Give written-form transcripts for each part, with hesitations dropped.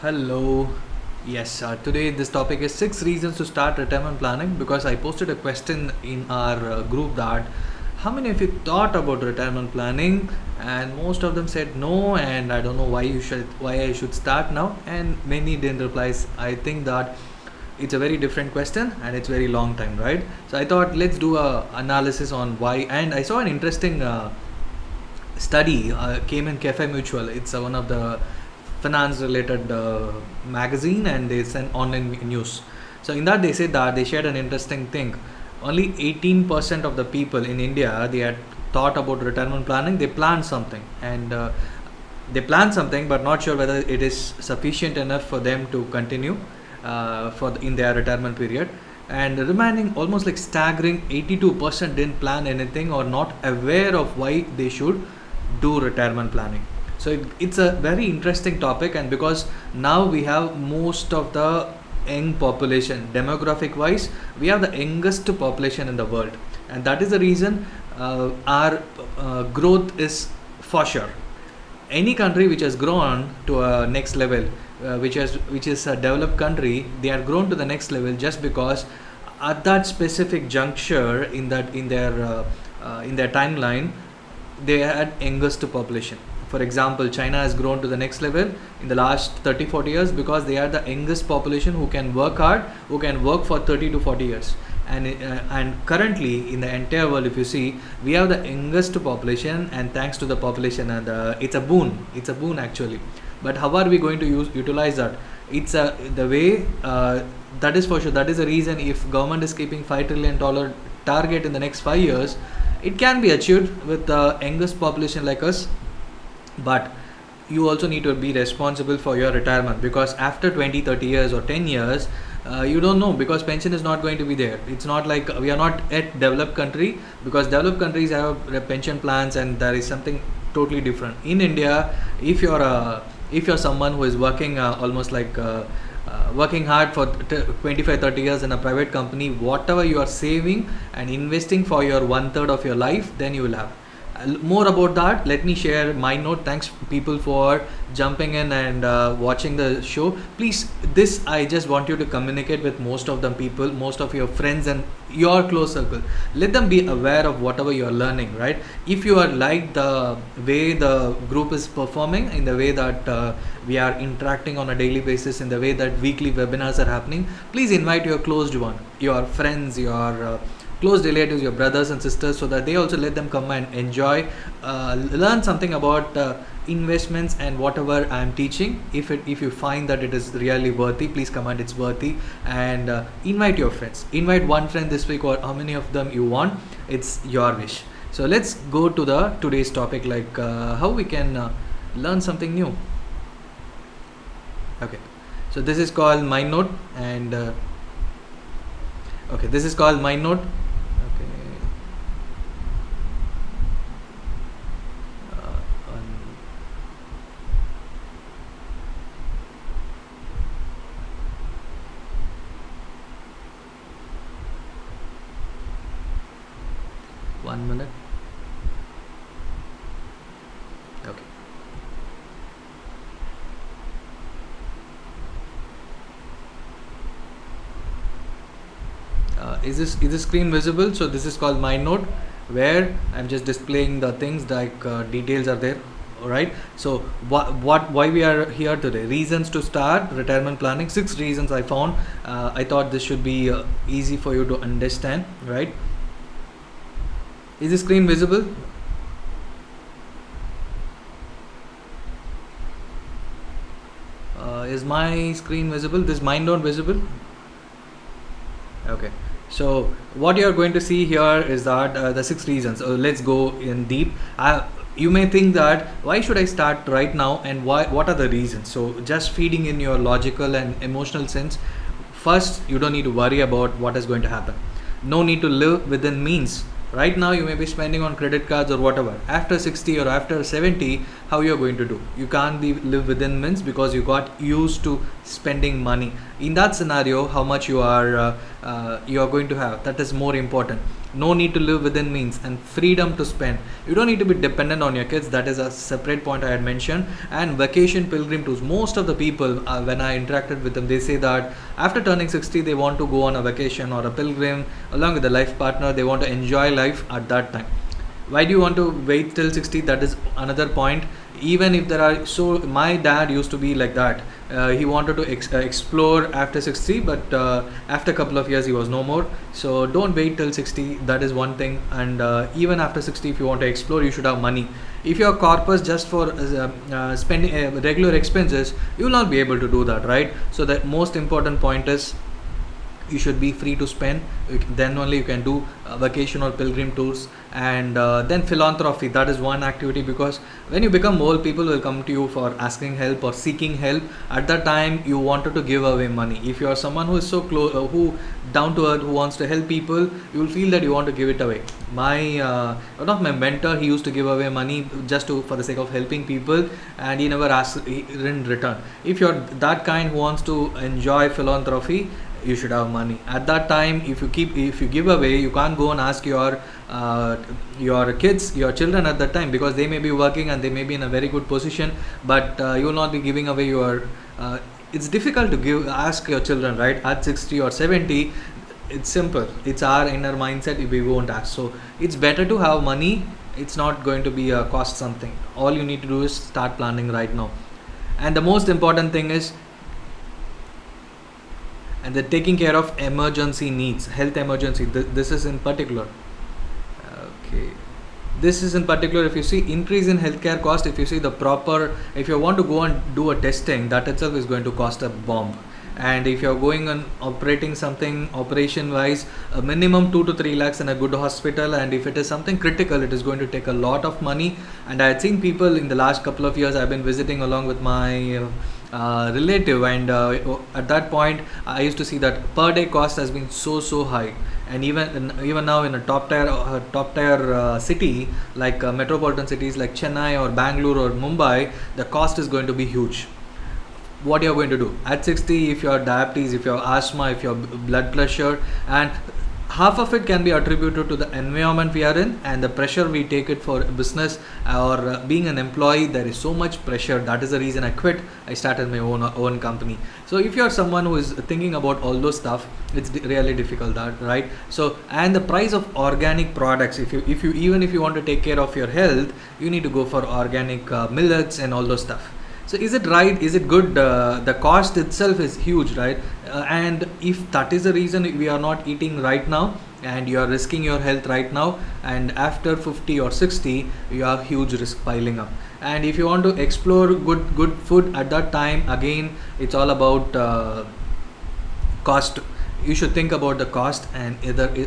Hello. Yes, today this topic is 6 reasons to start retirement planning because I posted a question in our group that how many of you thought about retirement planning, and most of them said no, and I don't know why I should start now, and many didn't reply. I think that it's a very different question and it's very long time, right? So I thought let's do a analysis on why, and I saw an interesting study came in Cafe Mutual. It's one of the finance related magazine, and they send online news. So in that they said that they shared an interesting thing. Only 18% of the people in India, they had thought about retirement planning. They planned something, and they planned something, but not sure whether it is sufficient enough for them to continue in their retirement period. And the remaining almost like staggering 82% didn't plan anything or not aware of why they should do retirement planning. So it's a very interesting topic, and because now we have most of the young population, demographic wise, we have the youngest population in the world, and that is the reason our growth is for sure. Any country which has grown to a next level, which is a developed country, they are grown to the next level just because at that specific juncture in their timeline they had youngest population. For example, China has grown to the next level in the last 30-40 years because they are the youngest population who can work hard, who can work for 30 to 40 years. And currently in the entire world, if you see, we have the youngest population, and thanks to the population, and it's a boon actually. But how are we going to utilize that? It's the way, that is for sure. That is the reason if government is keeping $5 trillion target in the next 5 years, it can be achieved with the youngest population like us. But you also need to be responsible for your retirement, because after 20, 30 years or 10 years, you don't know, because pension is not going to be there. It's not like we are not at developed country, because developed countries have pension plans, and there is something totally different in India. If you're someone who is working almost like working hard for 25 30 years in a private company, whatever you are saving and investing for your one third of your life, then you will have more about that. Let me share my note. Thanks people for jumping in and watching the show. Please, this I just want you to communicate with most of the people, most of your friends and your close circle. Let them be aware of whatever you are learning, right? If you are like the way the group is performing, in the way that we are interacting on a daily basis, in the way that weekly webinars are happening, please invite your closed one, your friends, your close relatives, your brothers and sisters, so that they also let them come and enjoy, learn something about investments and whatever I am teaching. If you find that it is really worthy, please comment it's worthy, and invite your friends. Invite one friend this week, or how many of them you want. It's your wish. So let's go to the today's topic, like how we can learn something new. Okay, so this is called Mind Note, and okay, this is called Mind Note. One minute. Okay. Is this screen visible? So this is called Mind Note, where I'm just displaying the things like details are there. All right. So why we are here today? Reasons to start retirement planning. 6 reasons I found. I thought this should be easy for you to understand. Right. Is the screen visible? Is my screen visible? This Mind Note visible? Okay. So what you are going to see here is that the 6 reasons. Let's go in deep. You may think that why should I start right now, and what are the reasons? So just feeding in your logical and emotional sense. First, you don't need to worry about what is going to happen. No need to live within means. Right now you may be spending on credit cards or whatever. After 60 or after 70, how you are going to do? You can't live within means, because you got used to spending money. In that scenario, how much you are going to have, that is more important. no need to live within means, and freedom to spend. You don't need to be dependent on your kids. That is a separate point I had mentioned. And vacation pilgrim tours. Most of the people, when I interacted with them, they say that after turning 60, they want to go on a vacation or a pilgrim along with a life partner. They want to enjoy life at that time. Why do you want to wait till 60? That is another point. Even if there are, so my dad used to be like that. He wanted to explore after 60, but after a couple of years he was no more. So don't wait till 60. That is one thing. And even after 60, if you want to explore, you should have money. If your corpus just for spending regular expenses, you will not be able to do that, right? So the most important point is you should be free to spend. Then only you can do vacation or pilgrim tours. And then philanthropy, that is one activity, because when you become old, people will come to you for asking help or seeking help. At that time you wanted to give away money. If you are someone who is so close, who down to earth, who wants to help people, you will feel that you want to give it away. My one of my mentor, he used to give away money just to for the sake of helping people, and he never asked in return. If you're that kind who wants to enjoy philanthropy, you should have money. At that time, if you give away, you can't go and ask your kids, your children at that time, because they may be working and they may be in a very good position, but you will not be giving away your it's difficult to ask your children, right? At 60 or 70, it's simple. It's our inner mindset if we won't ask. So it's better to have money. It's not going to be cost something. All you need to do is start planning right now. And the most important thing is, and the taking care of emergency needs, health emergency. This is in particular. Okay. This is in particular, if you see increase in healthcare cost, if you see the proper, if you want to go and do a testing, that itself is going to cost a bomb. And if you're going on operating something operation wise, a minimum 2 to 3 lakhs in a good hospital, and if it is something critical, it is going to take a lot of money. And I had seen people in the last couple of years, I've been visiting along with my relative, and at that point I used to see that per day cost has been so high. And even now in a top tier city like metropolitan cities like Chennai or Bangalore or Mumbai, the cost is going to be huge. What you're going to do at 60, if you have diabetes, if you have asthma, if you have blood pressure, and half of it can be attributed to the environment we are in and the pressure we take it for business or being an employee. There is so much pressure. That is the reason I quit. I started my own company. So if you are someone who is thinking about all those stuff, it's really difficult, that right? So, and the price of organic products, if you want to take care of your health, you need to go for organic millets and all those stuff. So is it right? Is it good? The cost itself is huge, right? And if that is the reason we are not eating right now, and you are risking your health right now, and after 50 or 60, you have huge risk piling up. And if you want to explore good food at that time, again, it's all about cost. You should think about the cost and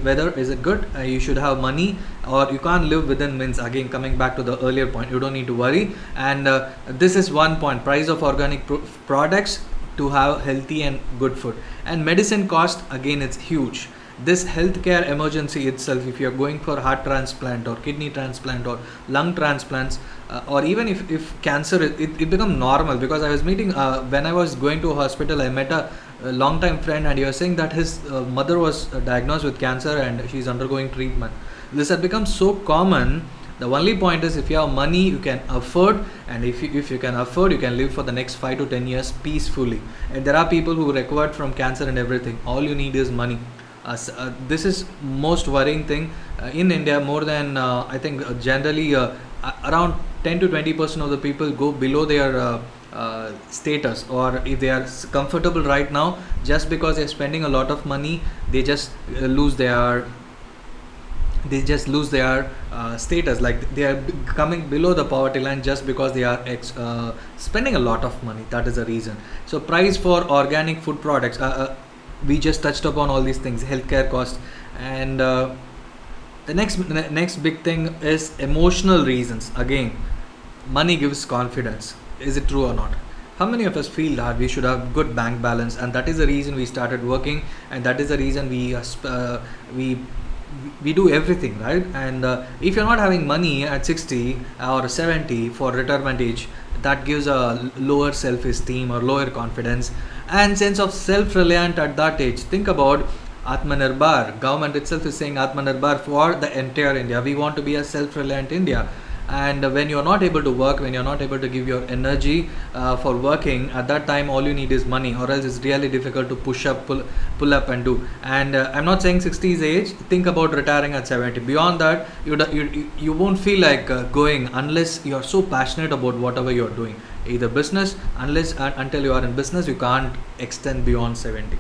whether is it good. You should have money, or you can't live within means. Again, coming back to the earlier point, you don't need to worry. And this is one point: price of organic products to have healthy and good food. And medicine cost, again, it's huge. This healthcare emergency itself, if you're going for heart transplant or kidney transplant or lung transplants, or even if cancer, it becomes normal. Because I was meeting when I was going to a hospital, I met a long time friend, and he was saying that his mother was diagnosed with cancer and she's undergoing treatment. This has become so common. The only point is, if you have money, you can afford, and if you can afford, you can live for the next 5 to 10 years peacefully. And there are people who recovered from cancer and everything. All you need is money. This is most worrying thing in India. More than I think generally around 10 to 20% of the people go below their status, or if they are comfortable right now, just because they're spending a lot of money, they just lose their status. Like they are coming below the poverty line just because they are spending a lot of money. That is the reason. So price for organic food products, we just touched upon all these things, healthcare costs. And the next big thing is emotional reasons. Again, money gives confidence. Is it true or not? How many of us feel that we should have good bank balance, and that is the reason we started working, and that is the reason we do everything, right? And if you're not having money at 60 or 70 for retirement age, that gives a lower self-esteem or lower confidence and sense of self-reliant at that age. Think about, Atmanirbhar. Government itself is saying Atmanirbhar for the entire India. We want to be a self-reliant India. And when you're not able to work, when you're not able to give your energy for working, at that time all you need is money, or else it's really difficult to pull up and do. And I'm not saying 60 is age. Think about retiring at 70. Beyond that, you won't feel like going unless you're so passionate about whatever you're doing, either business. Unless until you are in business, you can't extend beyond 70.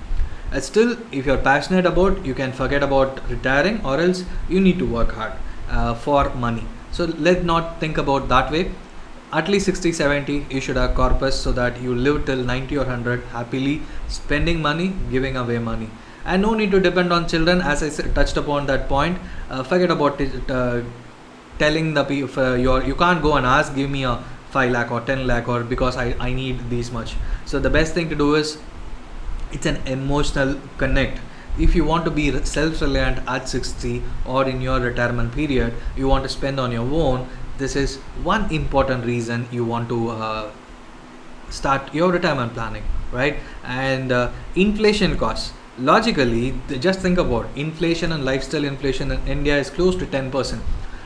Still, if you're passionate about, you can forget about retiring, or else you need to work hard for money. So let's not think about that way. At least 60, 70, you should have corpus, so that you live till 90 or 100 happily, spending money, giving away money. And no need to depend on children, as I touched upon that point. Forget about it, telling the people, you can't go and ask, give me a 5 lakh or 10 lakh, or because I need this much. So the best thing to do is, it's an emotional connect. If you want to be self-reliant at 60, or in your retirement period, you want to spend on your own, this is one important reason you want to start your retirement planning, right? And inflation costs. Logically, just think about inflation, and lifestyle inflation in India is close to 10%.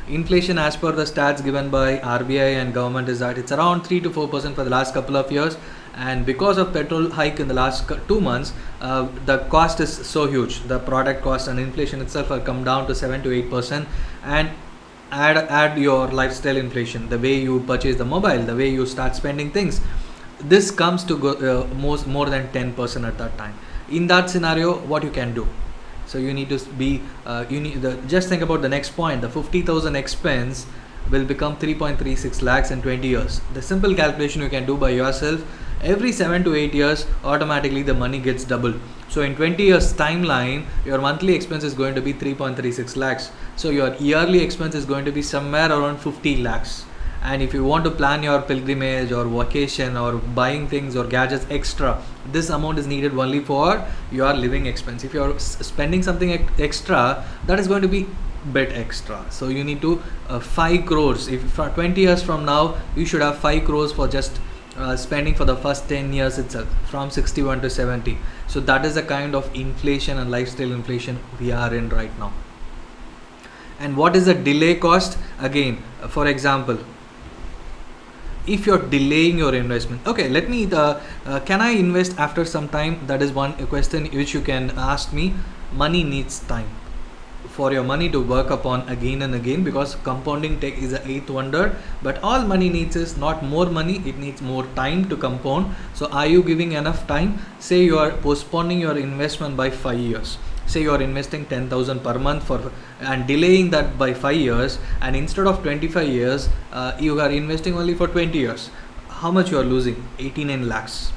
Inflation, as per the stats given by RBI and government, is that it's around 3 to 4% for the last couple of years. And because of petrol hike in the last 2 months, the cost is so huge. The product cost and inflation itself have come down to 7 to 8%. And add your lifestyle inflation, the way you purchase the mobile, the way you start spending things, this comes to go more than 10% at that time. In that scenario, what you can do? So you need to be just think about the next point. The 50,000 expense will become 3.36 lakhs in 20 years. The simple calculation you can do by yourself: every 7 to 8 years, automatically the money gets doubled. So in 20 years timeline, your monthly expense is going to be 3.36 lakhs. So your yearly expense is going to be somewhere around 50 lakhs. And if you want to plan your pilgrimage or vacation or buying things or gadgets extra, this amount is needed only for your living expense. If you're spending something extra, that is going to be bit extra. So you need to 5 crores. If for 20 years from now, you should have 5 crores for just spending for the first 10 years itself, from 61 to 70. So that is the kind of inflation and lifestyle inflation we are in right now. And what is the delay cost? Again, for example, if you're delaying your investment, okay, let me can I invest after some time? That is one question which you can ask me. Money needs time for your money to work upon again and again, because compounding tech is the eighth wonder. But all money needs is not more money, it needs more time to compound. So are you giving enough time? Say you are postponing your investment by 5 years. Say you are investing 10,000 per month and delaying that by 5 years, and instead of 25 years, you are investing only for 20 years. How much you are losing? 89 lakhs.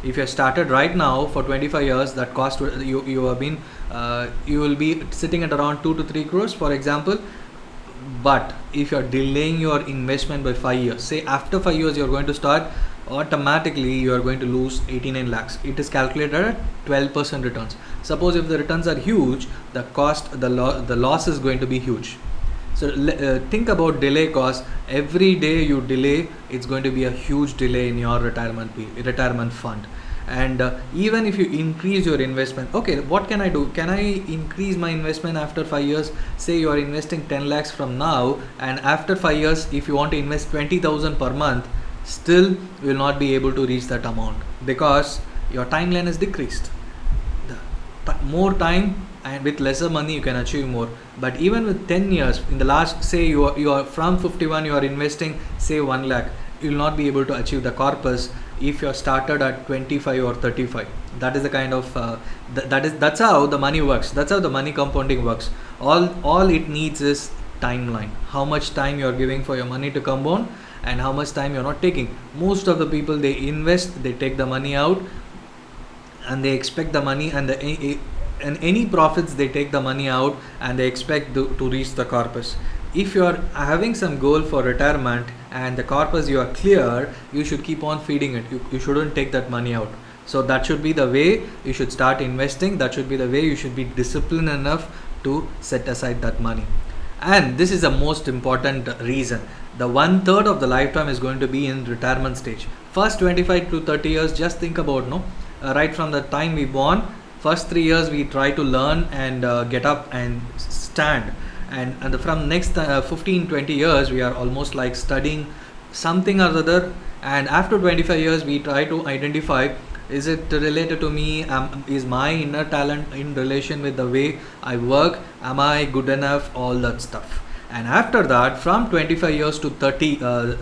If you started right now for 25 years, that cost you will be sitting at around 2 to 3 crores, for example. But if you are delaying your investment by 5 years, say after 5 years you are going to start, automatically you are going to lose 89 lakhs. It is calculated at 12% returns. Suppose if the returns are huge, the loss is going to be huge. So think about delay cost. Every day you delay, it's going to be a huge delay in your retirement fund. And even if you increase your investment, okay, what can I do? Can I increase my investment after 5 years? Say you are investing 10 lakhs from now, and after 5 years, if you want to invest 20,000 per month, still you will not be able to reach that amount, because your timeline is decreased. More time and with lesser money you can achieve more. But even with 10 years, in the last, say you are from 51, you are investing say 1 lakh, you will not be able to achieve the corpus if you are started at 25 or 35. That is the kind of that's how the money works. That's how the money compounding works. All it needs is timeline. How much time you are giving for your money to compound, and how much time you're not taking. Most of the people, they invest, they take the money out, and they expect the money, and any profits they take the money out, and they expect to reach the corpus. If you are having some goal for retirement and the corpus you are clear, you should keep on feeding it. You shouldn't take that money out. So that should be the way you should start investing. That should be the way you should be disciplined enough to set aside that money. And this is the most important reason. The 1/3 of the lifetime is going to be in retirement stage. First 25 to 30 years, just think about right from the time we born, First 3 years we try to learn and get up and stand, and from next 15 20 years we are almost like studying something or other, and after 25 years we try to identify, is it related to me, is my inner talent in relation with the way I work, am I good enough, all that stuff. And after that, from 25 years to 30,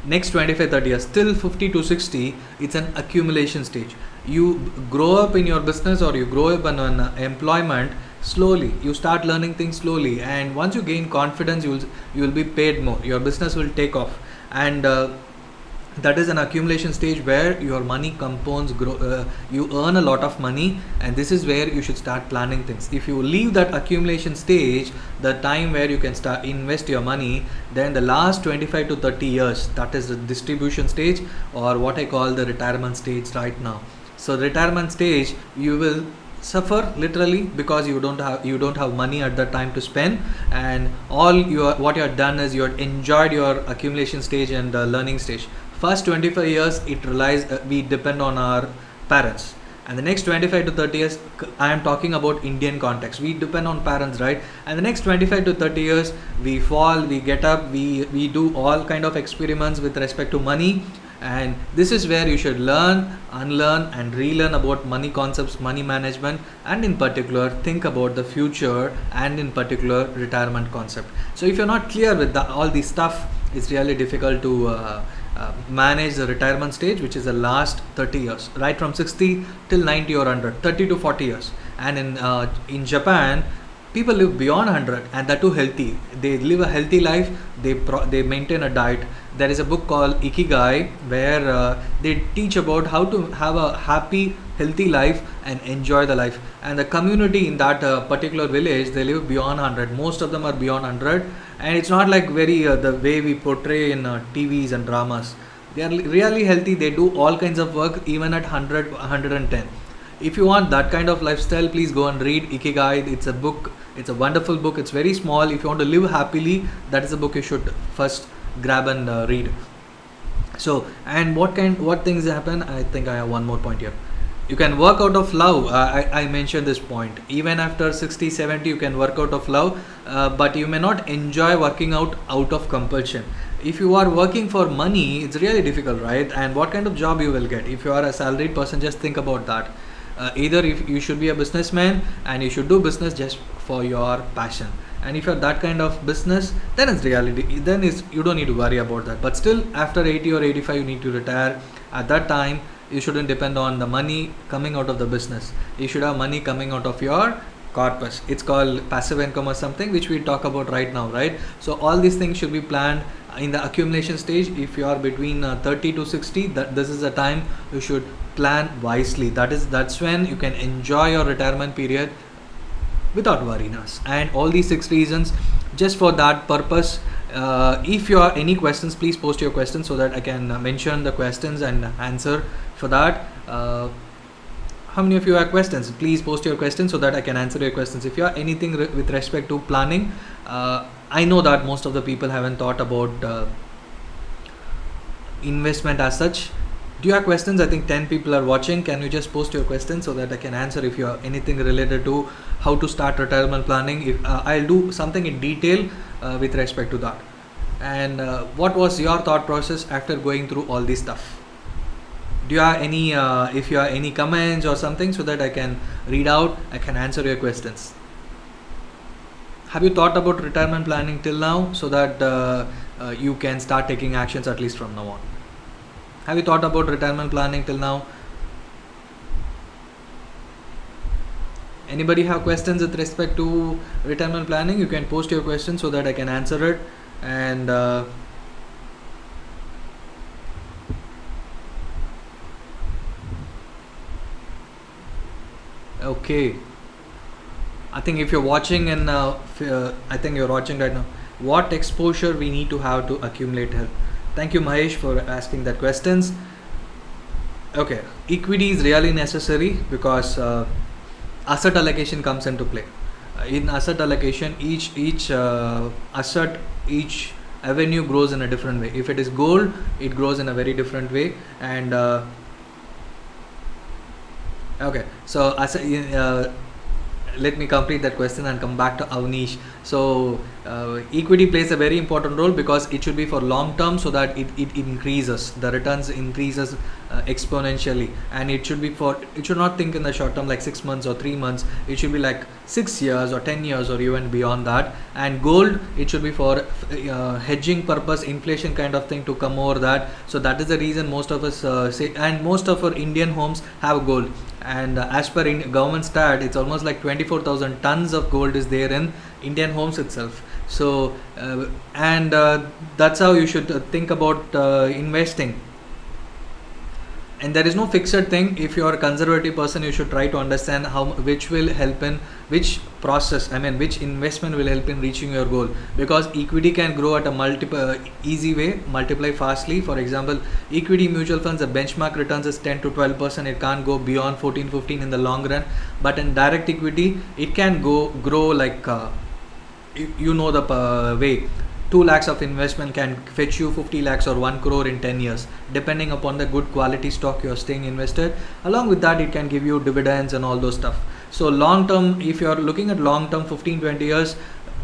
next 25 30 years till 50 to 60, it's an accumulation stage. You grow up in your business or you grow up in an employment slowly, you start learning things slowly, and once you gain confidence, you will be paid more, your business will take off, and that is an accumulation stage where your money compounds, grow, you earn a lot of money, and this is where you should start planning things. If you leave that accumulation stage, the time where you can start invest your money, then the last 25 to 30 years, that is the distribution stage, or what I call the retirement stage right now. So retirement stage, you will suffer literally, because you don't have money at that time to spend, and what you have done is you have enjoyed your accumulation stage and learning stage. First 25 years it relies, we depend on our parents, and the next 25 to 30 years, I am talking about Indian context, we depend on parents, right? And the next 25 to 30 years, we fall, we get up, we do all kind of experiments with respect to money, and this is where you should learn, unlearn and relearn about money concepts, money management, and in particular think about the future, and in particular retirement concept. So if you're not clear with all this stuff, it's really difficult to manage the retirement stage, which is the last 30 years, right from 60 till 90 or 100, 30 to 40 years. And in Japan, people live beyond 100, and that too healthy. They live a healthy life, they maintain a diet. There is a book called Ikigai, where they teach about how to have a happy, healthy life and enjoy the life. And the community in that particular village, they live beyond 100. Most of them are beyond 100, and it's not like very the way we portray in TVs and dramas. They are really healthy. They do all kinds of work even at 100, 110. If you want that kind of lifestyle, please go and read Ikigai. It's a book. It's a wonderful book. It's very small. If you want to live happily, that is a book you should first grab and read. So, and what things happen? I think I have one more point here. You can work out of love. I mentioned this point. Even after 60, 70, you can work out of love, but you may not enjoy working out of compulsion. If you are working for money, it's really difficult, right? And what kind of job you will get? If you are a salaried person, just think about that. Either if you should be a businessman and you should do business just for your passion, and if you're that kind of business, then it's reality, then you don't need to worry about that. But still, after 80 or 85, you need to retire. At that time, you shouldn't depend on the money coming out of the business. You should have money coming out of your corpus. It's called passive income or something, which we talk about right now, right? So all these things should be planned in the accumulation stage. If you are between 30 to 60, this is the time you should plan wisely. That's when you can enjoy your retirement period without worriness. And all these 6 reasons, just for that purpose. If you have any questions, please post your questions so that I can mention the questions and answer for that. How many of you have questions? Please post your questions so that I can answer your questions. If you have anything with respect to planning, I know that most of the people haven't thought about investment as such. Do you have questions? I think 10 people are watching. Can you just post your questions so that I can answer if you have anything related to how to start retirement planning? If I'll do something in detail with respect to that. And what was your thought process after going through all this stuff? Do you have any, if you have any comments or something so that I can read out, I can answer your questions. Have you thought about retirement planning till now so that you can start taking actions at least from now on? Have you thought about retirement planning till now? Anybody have questions with respect to retirement planning? You can post your questions so that I can answer it. And okay, I think if you're watching and I think you're watching right now, what exposure we need to have to accumulate health? Thank you, Mahesh, for asking that questions. Okay, equity is really necessary because asset allocation comes into play. In asset allocation, each asset, each avenue grows in a different way. If it is gold, it grows in a very different way. And Okay, so let me complete that question and come back to Avnish. So equity plays a very important role because it should be for long term, so that it increases, the returns increases exponentially, and it should not think in the short term like 6 months or 3 months. It should be like 6 years or 10 years or even beyond that. And gold, it should be for hedging purpose, inflation kind of thing to come over that. So that is the reason most of us say, and most of our Indian homes have gold. And as per government stat, it's almost like 24,000 tons of gold is there in Indian homes itself. So and that's how you should think about investing. And there is no fixed thing. If you are a conservative person, you should try to understand how, which will help in which process, I mean which investment will help in reaching your goal, because equity can grow at a multiple easy way, multiply fastly. For example, equity mutual funds, the benchmark returns is 10 to 12%. It can't go beyond 14-15 in the long run. But in direct equity, it can grow like you know the way. 2 lakhs of investment can fetch you 50 lakhs or 1 crore in 10 years, depending upon the good quality stock you are staying invested. Along with that, it can give you dividends and all those stuff. So long term, if you are looking at long term 15-20 years,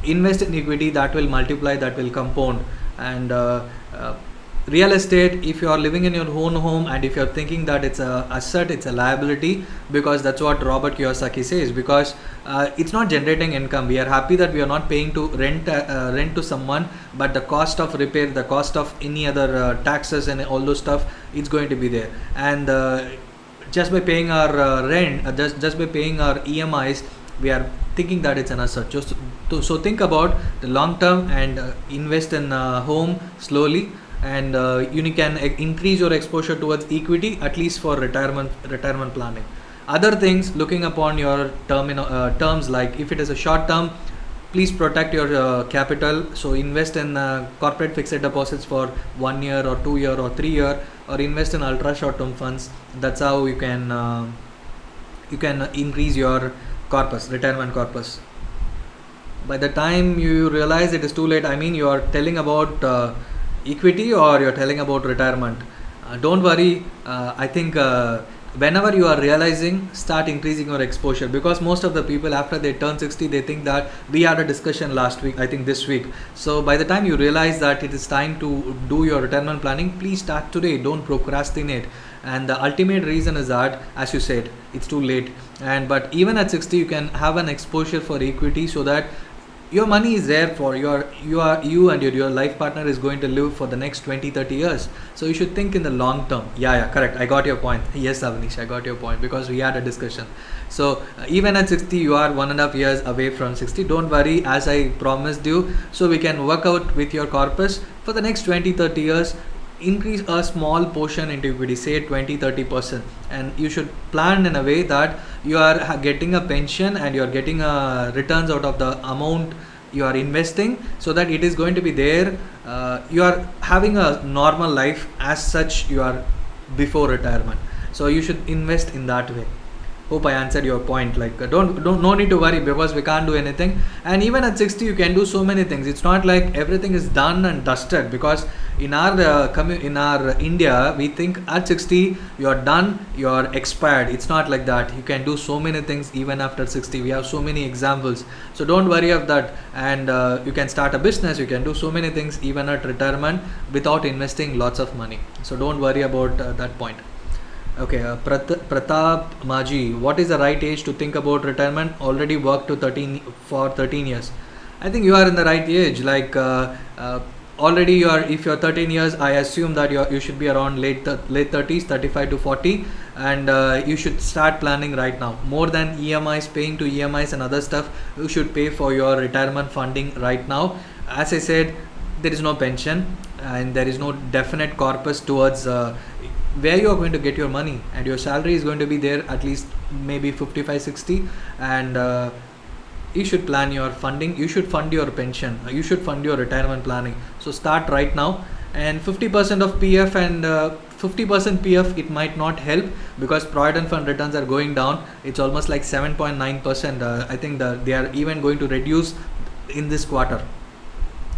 invest in equity. That will multiply, that will compound. And real estate, if you are living in your own home and if you are thinking that it's a asset, it's a liability, because that's what Robert Kiyosaki says, because it's not generating income. We are happy that we are not paying to rent to someone, but the cost of repair, the cost of any other taxes and all those stuff, it's going to be there. And just by paying our rent, just by paying our EMIs, we are thinking that it's an asset. So think about the long term and invest in home slowly. And you can increase your exposure towards equity, at least for retirement planning. Other things, looking upon your terms, like if it is a short term, please protect your capital. So invest in corporate fixed deposits for 1 year or 2 year or 3 year, or invest in ultra short term funds. That's how you can increase your retirement corpus. By the time you realize it is too late, I mean you are telling about equity or you're telling about retirement, don't worry. I think whenever you are realizing, start increasing your exposure, because most of the people after they turn 60, they think that we had a discussion last week, I think this week. So by the time you realize that it is time to do your retirement planning, please start today, don't procrastinate. And the ultimate reason is that, as you said, it's too late. But even at 60, you can have an exposure for equity, so that your money is there for you and your life partner is going to live for the next 20-30 years. So you should think in the long term. Yeah, correct, I got your point. Yes, Avnish, I got your point, because we had a discussion. So even at 60, you are 1.5 years away from 60. Don't worry, as I promised you. So we can work out with your corpus for the next 20-30 years. Increase a small portion into equity, say 20-30%, and you should plan in a way that you are getting a pension and you are getting returns out of the amount you are investing, so that it is going to be there. You are having a normal life as such you are before retirement. So you should invest in that way. Hope I answered your point. Like don't no need to worry, because we can't do anything. And even at 60, you can do so many things. It's not like everything is done and dusted, because in our India, we think at 60 you are done, you are expired. It's not like that. You can do so many things even after 60. We have so many examples. So don't worry of that. And you can start a business. You can do so many things even at retirement without investing lots of money. So don't worry about that point. Okay, Pratap Maji, what is the right age to think about retirement? Already worked to 13 years. I think you are in the right age. Like already you are. If you're 13 years, I assume that you should be around late 30s, 35 to 40, and you should start planning right now. More than EMIs, paying to EMIs and other stuff, you should pay for your retirement funding right now. As I said, there is no pension and there is no definite corpus towards where you are going to get your money, and your salary is going to be there at least maybe 55-60. And you should plan your funding, you should fund your pension, you should fund your retirement planning. So start right now. And 50% of PF and 50% PF, it might not help, because provident fund returns are going down. It's almost like 7.9%. I think they are even going to reduce in this quarter.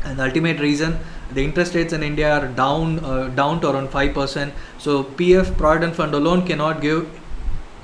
And the ultimate reason, the interest rates in India are down to around 5%. So PF, provident fund alone, cannot give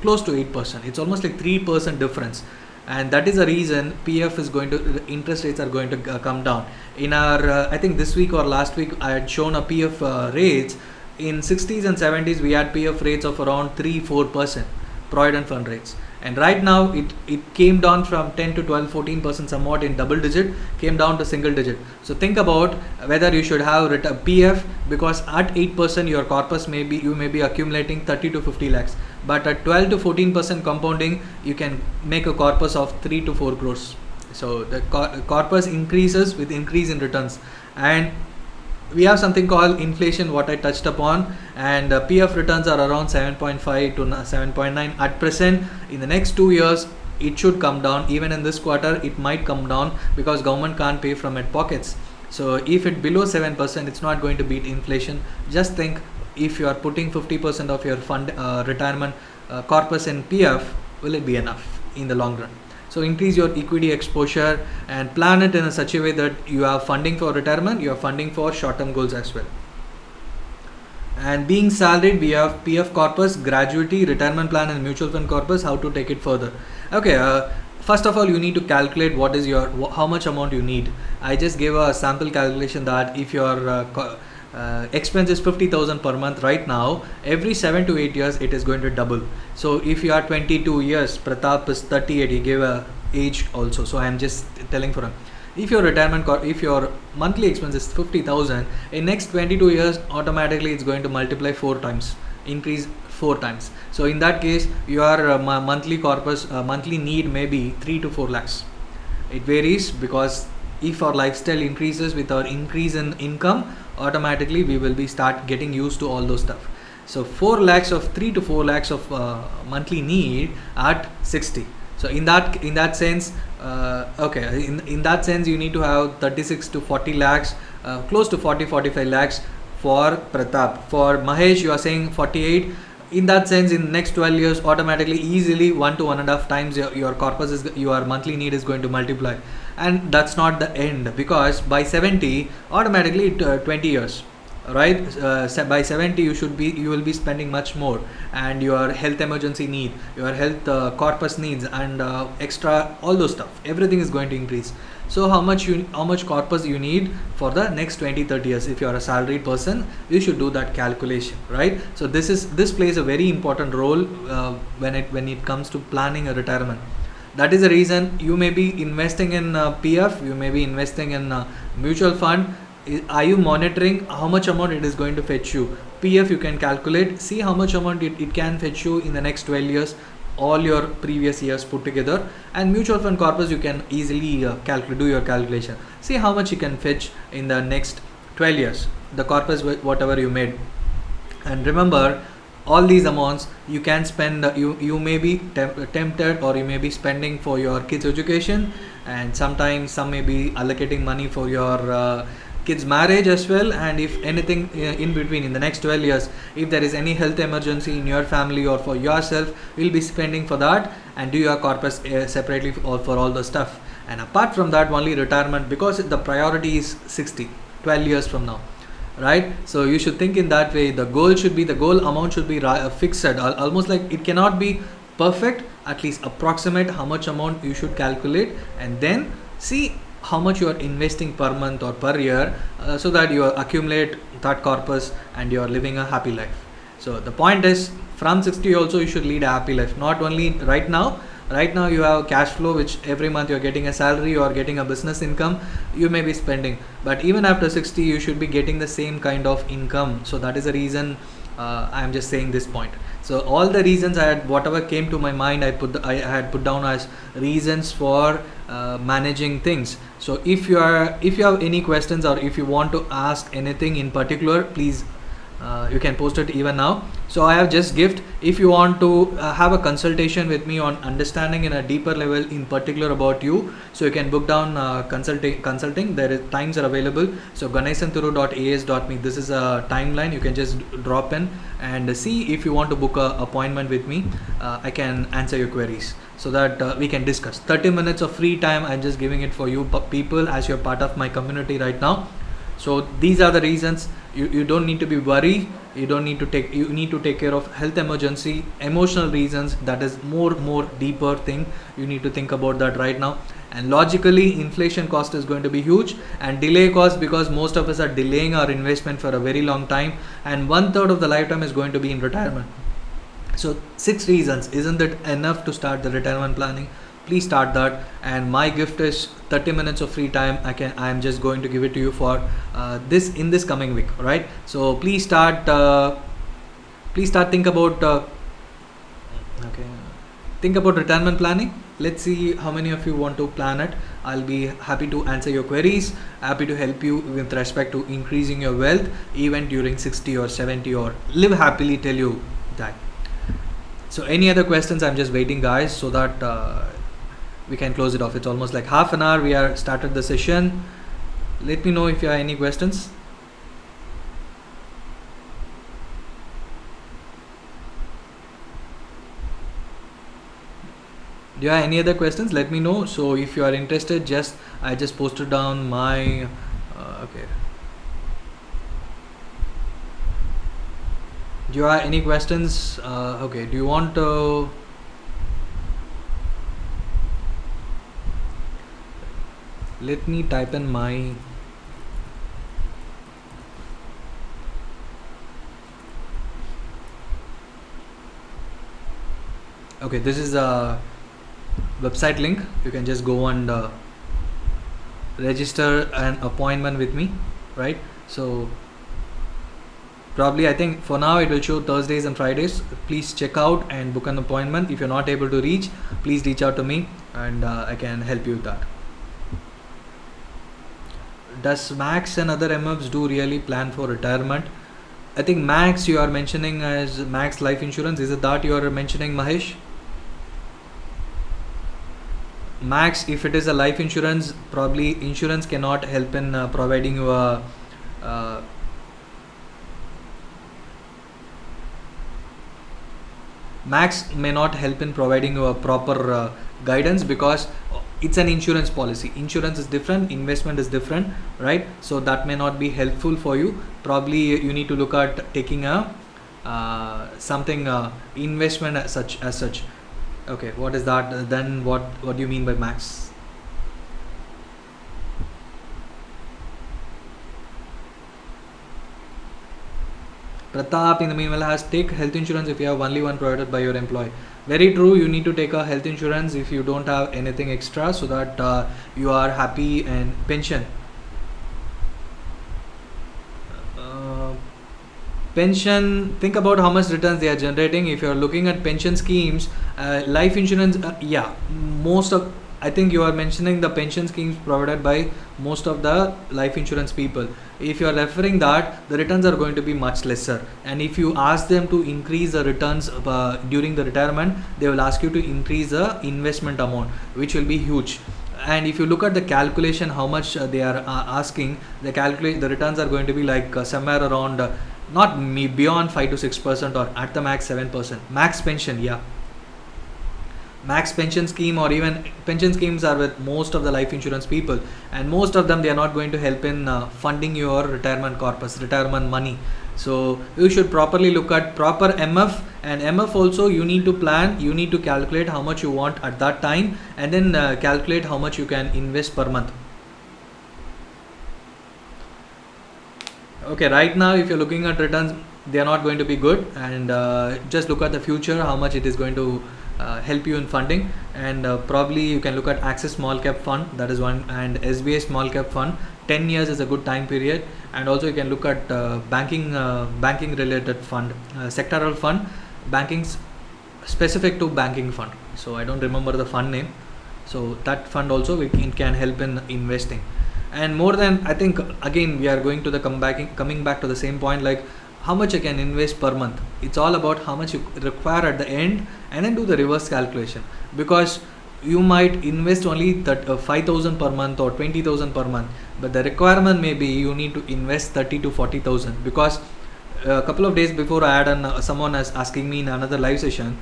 close to 8%. It's almost like 3% difference, and that is the reason PF is going to, interest rates are going to come down. In our I think this week or last week I had shown a PF rates. In 60s and 70s we had PF rates of around 3-4% provident fund rates, and right now it came down from 10 to 12 14% somewhat in double digit, came down to single digit. So think about whether you should have PF, because at 8% your corpus may be, you may be accumulating 30 to 50 lakhs, but at 12 to 14% compounding you can make a corpus of 3 to 4 crores. So the corpus increases with increase in returns, and we have something called inflation, what I touched upon, and PF returns are around 7.5 to 7.9 at present. In the next 2 years it should come down. Even in this quarter it might come down because government can't pay from its pockets. So if it below 7%, it's not going to beat inflation. Just think, if you are putting 50% of your fund retirement corpus in PF, will it be enough in the long run? So increase your equity exposure and plan it in a such a way that you are funding for retirement, you are funding for short-term goals as well. And being salaried, we have PF corpus, gratuity, retirement plan, and mutual fund corpus. How to take it further? Okay, first of all, you need to calculate what is your, how much amount you need. I just gave a sample calculation that if your expense is 50,000 per month right now, every 7 to 8 years it is going to double. So if you are 22 years, Pratap is 38, he gave a age also, so I am just telling for him. If your if your monthly expense is 50,000, in next 22 years automatically it's going to multiply 4 times, increase 4 times. So in that case your monthly corpus, monthly need may be 3 to 4 lakhs. It varies, because if our lifestyle increases with our increase in income, automatically we will be start getting used to all those stuff. So 4 lakhs of 3 to 4 lakhs of monthly need at 60. So in that sense, okay, in that sense you need to have 36 to 40 lakhs, close to 40-45 lakhs for Pratap. For Mahesh you are saying 48. In that sense, in next 12 years automatically easily 1 to 1.5 times your corpus is, your monthly need is going to multiply. And that's not the end, because by 70 automatically 20 years, right? By 70 you will be spending much more, and your health emergency need, your health corpus needs, and extra, all those stuff, everything is going to increase. So how much corpus you need for the next 20-30 years? If you are a salaried person, you should do that calculation, right? So this plays a very important role when it comes to planning a retirement. That is the reason you may be investing in PF, you may be investing in mutual fund. Are you monitoring how much amount it is going to fetch you? PF you can calculate, see how much amount it can fetch you in the next 12 years, all your previous years put together. And mutual fund corpus you can easily do your calculation, see how much you can fetch in the next 12 years, the corpus whatever you made. And remember, all these amounts you can spend, you may be tempted, or you may be spending for your kids education, and sometimes some may be allocating money for your kids marriage as well. And if anything in between, in the next 12 years, if there is any health emergency in your family or for yourself, you'll be spending for that, and do your corpus separately for all the stuff. And apart from that, only retirement, because the priority is 60, 12 years from now, right? So you should think in that way. The goal amount should be fixed, almost like it cannot be perfect, at least approximate how much amount you should calculate, and then see how much you are investing per month or per year, so that you accumulate that corpus and you are living a happy life. So the point is, from 60 also you should lead a happy life, not only right now. Right now you have cash flow, which every month you're getting a salary or getting a business income, you may be spending, but even after 60 you should be getting the same kind of income. So that is the reason I'm just saying this point. So all the reasons whatever came to my mind, I had put down as reasons for managing things. So if you have any questions, or if you want to ask anything in particular, please you can post it even now. So I have just gift, if you want to have a consultation with me on understanding in a deeper level in particular about you, so you can book down consulting. There is times are available. So ganeshanturu.as.me, this is a timeline, you can just drop in and see if you want to book a appointment with me. I can answer your queries, so that we can discuss. 30 minutes of free time I'm just giving it for you people, as you're part of my community right now. So these are the reasons. You don't need to be worried. You need to take care of health emergency, emotional reasons. That is more deeper thing. You need to think about that right now. And logically, inflation cost is going to be huge, and delay cost, because most of us are delaying our investment for a very long time, and 1/3 of the lifetime is going to be in retirement. So 6 reasons, isn't it enough to start the retirement planning? Please start that. And my gift is 30 minutes of free time. I'm just going to give it to you for this in this coming week, right? So please start think about okay think about retirement planning. Let's see how many of you want to plan it. I'll be happy to answer your queries, happy to help you with respect to increasing your wealth even during 60 or 70, or live happily till you die. So any other questions? I'm just waiting, guys, so that we can close it off. It's almost like half an hour we are started the session. Let me know if you have any questions. Do you have any other questions? Let me know. So if you are interested, I just posted down my okay. Do you have any questions? Okay, do you want to let me type in my okay, this is a website link. You can just go and register an appointment with me, right? So probably, I think for now it will show Thursdays and Fridays. Please check out and book an appointment. If you're not able to reach, please reach out to me, and I can help you with that. Does Max and other MFs do really plan for retirement? I think Max you are mentioning as Max Life Insurance. Is it that you are mentioning, Mahesh? Max, if it is a life insurance, probably insurance cannot help in providing you a Max may not help in providing you a proper guidance, because it's an insurance policy. Insurance is different, investment is different, right? So that may not be helpful for you. Probably you need to look at taking a something investment as such. Okay, what is that? Then what do you mean by Max? Pratap in the meanwhile has take health insurance if you have only one provided by your employee. Very true. You need to take a health insurance if you don't have anything extra, so that you are happy. And pension. Pension, think about how much returns they are generating. If you are looking at pension schemes, life insurance, yeah, most of, I think you are mentioning the pension schemes provided by most of the life insurance people. If you are referring that, the returns are going to be much lesser, and if you ask them to increase the returns during the retirement, they will ask you to increase the investment amount, which will be huge. And if you look at the calculation, how much they are asking, the returns are going to be like somewhere around not me beyond 5 to 6%, or at the max 7%. Max pension, yeah. Max pension scheme, or even pension schemes, are with most of the life insurance people, and most of them, they are not going to help in funding your retirement corpus, retirement money. So you should properly look at proper MF, and MF also you need to plan, you need to calculate how much you want at that time, and then calculate how much you can invest per month. Okay, right now if you're looking at returns, they are not going to be good, and just look at the future, how much it is going to help you in funding. And probably you can look at Access Small Cap Fund, that is one, and SBI Small Cap Fund. 10 years is a good time period. And also you can look at banking related fund, sectoral fund, banking specific to banking fund. So I don't remember the fund name. So that fund also can help in investing. And more than, I think, again we are going to the coming back to the same point, like how much I can invest per month. It's all about how much you require at the end, and then do the reverse calculation, because you might invest only that 5,000 per month or 20,000 per month, but the requirement may be you need to invest 30 to 40,000, because a couple of days before I had someone is asking me in another live session,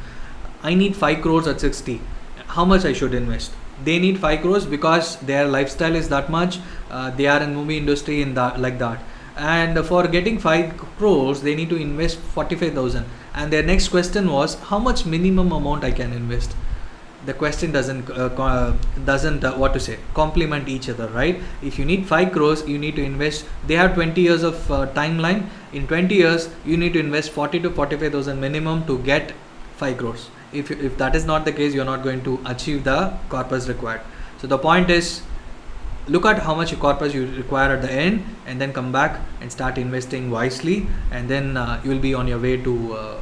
I need 5 crores at 60, how much I should invest. they need 5 crores because their lifestyle is that much, they are in movie industry in that, like that. And for getting 5 crores they need to invest 45,000. And their next question was, how much minimum amount I can invest? The question doesn't what to say, complement each other, right? If you need 5 crores, you need to invest, they have 20 years of timeline. In 20 years you need to invest 40 to 45,000 minimum to get 5 crores. If that is not the case, you're not going to achieve the corpus required. So the point is, look at how much corpus you require at the end, and then come back and start investing wisely, and then you will be on your way to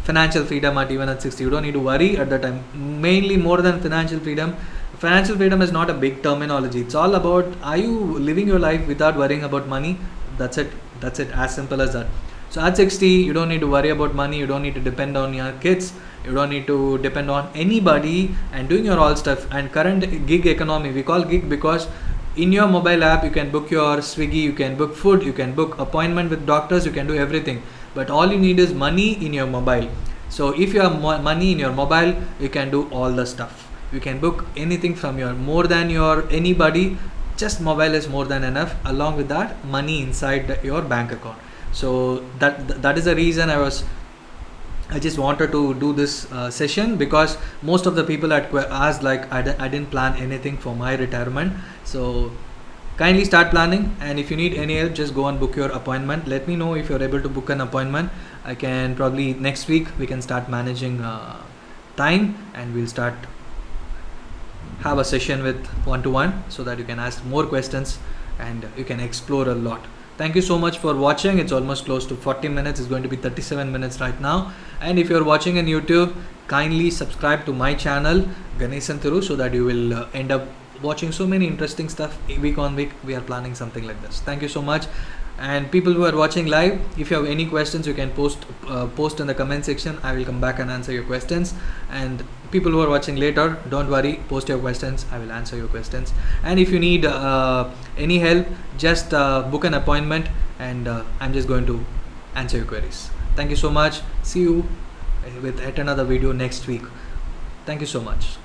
financial freedom at even at 60. You don't need to worry at the time. Mainly, more than financial freedom is not a big terminology. It's all about, are you living your life without worrying about money? That's it, as simple as that. So at 60 you don't need to worry about money, you don't need to depend on your kids, you don't need to depend on anybody, and doing your all stuff. And current gig economy, we call gig because in your mobile app you can book your Swiggy, you can book food, you can book appointment with doctors, you can do everything. But all you need is money in your mobile. So if you have money in your mobile, you can do all the stuff. You can book anything from your, more than your anybody. Just mobile is more than enough. Along with that, money inside your bank account. So that is the reason I just wanted to do this session, because most of the people had asked, like, I didn't plan anything for my retirement. So kindly start planning, and if you need any help, just go and book your appointment. Let me know if you're able to book an appointment. I can probably next week we can start managing time, and we'll start have a session with one-to-one, so that you can ask more questions and you can explore a lot. Thank you so much for watching. It's almost close to 40 minutes. It's going to be 37 minutes right now. And if you're watching on YouTube, kindly subscribe to my channel, Ganesan Thiru, so that you will end up watching so many interesting stuff week on week. We are planning something like this. Thank you so much. And people who are watching live, if you have any questions, you can post in the comment section. I will come back and answer your questions. And people who are watching later, don't worry, post your questions, I will answer your questions. And if you need any help, just book an appointment, and I'm just going to answer your queries. Thank you so much. See you with yet another video next week. Thank you so much.